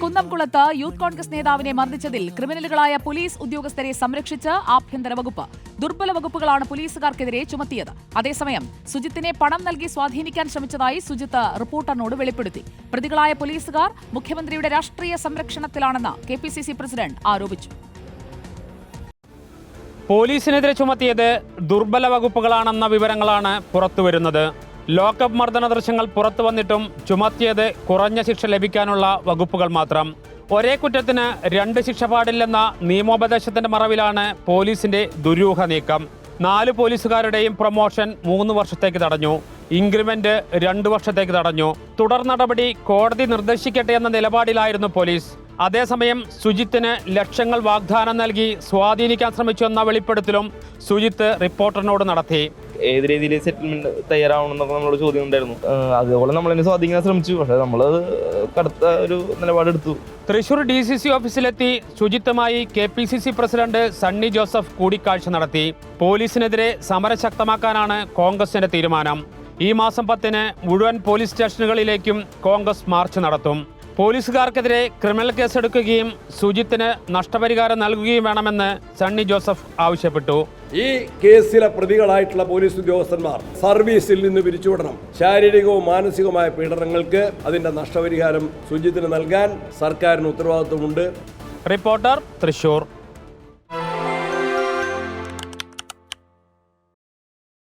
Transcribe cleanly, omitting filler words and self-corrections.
കുന്നംകുളത്ത് യൂത്ത് കോൺഗ്രസ് നേതാവിനെ മർദ്ദിച്ചതിൽ ക്രിമിനലുകളായ പോലീസ് ഉദ്യോഗസ്ഥരെ സംരക്ഷിച്ച് ആഭ്യന്തര വകുപ്പ്. ദുർബല വകുപ്പുകളാണ് പോലീസുകാർക്കെതിരെ ചുമത്തിയത്. അതേസമയം സുജിത്തിനെ പണം നൽകി സ്വാധീനിക്കാൻ ശ്രമിച്ചതായി സുജിത്ത് റിപ്പോർട്ടറിനോട് വെളിപ്പെടുത്തി. പ്രതികളായ പോലീസുകാർ മുഖ്യമന്ത്രിയുടെ രാഷ്ട്രീയ സംരക്ഷണത്തിലാണെന്ന് KPCC പ്രസിഡന്റ് ആരോപിച്ചു. പോലീസിനെതിരെ ചുമത്തിയത് ദുർബല വകുപ്പുകളാണെന്ന വിവരങ്ങളാണ് പുറത്തുവരുന്നത്. ലോക്കപ്പ് മർദ്ദന ദൃശ്യങ്ങൾ പുറത്തു വന്നിട്ടും ചുമത്തിയത് കുറഞ്ഞ ശിക്ഷ ലഭിക്കാനുള്ള വകുപ്പുകൾ മാത്രം. ഒരേ കുറ്റത്തിന് 2 ശിക്ഷ പാടില്ലെന്ന നിയമോപദേശത്തിന്റെ മറവിലാണ് പോലീസിന്റെ ദുരൂഹ നീക്കം. 4 പോലീസുകാരുടെയും പ്രൊമോഷൻ 3 വർഷത്തേക്ക് തടഞ്ഞു. ഇൻക്രിമെന്റ് 2 വർഷത്തേക്ക് തടഞ്ഞു. തുടർ നടപടി കോടതി നിർദ്ദേശിക്കട്ടെ എന്ന നിലപാടിലായിരുന്നു പോലീസ്. അതേസമയം സുജിത്തിന് ലക്ഷങ്ങൾ വാഗ്ദാനം നൽകി സ്വാധീനിക്കാൻ ശ്രമിച്ചു എന്ന വെളിപ്പെടുത്തലും സുജിത്ത് റിപ്പോർട്ടറിനോട് നടത്തി. ഏത് രീതിയിൽ സെറ്റിൽമെന്റ് തയ്യാറാവണമെന്നൊക്കെ നമ്മളോട് ചോദ്യം ഉണ്ടായിരുന്നു. അതുപോലെ നമ്മൾ എന്നെ സ്വാധീനിക്കാൻ ശ്രമിച്ചു. പക്ഷെ നമ്മൾ കടുത്ത ഒരു നിലപാടെടുത്തു. തൃശൂർ DCC ഓഫീസിലെത്തി സുജിത്തുമായി KPCC പ്രസിഡന്റ് സണ്ണി ജോസഫ് കൂടിക്കാഴ്ച നടത്തി. പോലീസിനെതിരെ സമരം ശക്തമാക്കാനാണ് കോൺഗ്രസിന്റെ തീരുമാനം. ഈ മാസം 10-ന് മുഴുവൻ പോലീസ് സ്റ്റേഷനുകളിലേക്കും കോൺഗ്രസ് മാർച്ച് നടത്തും. പോലീസുകാർക്കെതിരെ ക്രിമിനൽ കേസെടുക്കുകയും സുജിത്തിന് നഷ്ടപരിഹാരം നൽകുകയും വേണമെന്ന് സണ്ണി ജോസഫ് ആവശ്യപ്പെട്ടു. ഈ കേസിലെ പ്രതികളായിട്ടുള്ള പോലീസ് ഉദ്യോഗസ്ഥന്മാർ സർവീസിൽ നിന്ന് പിരിച്ചുവിടണം. ശാരീരികവും മാനസികവുമായ പീഡനങ്ങൾക്ക് അതിന്റെ നഷ്ടപരിഹാരം സുജിത്തിന് നൽകാൻ സർക്കാരിന് ഉത്തരവാദിത്വമുണ്ട്. റിപ്പോർട്ടർ, തൃശൂർ.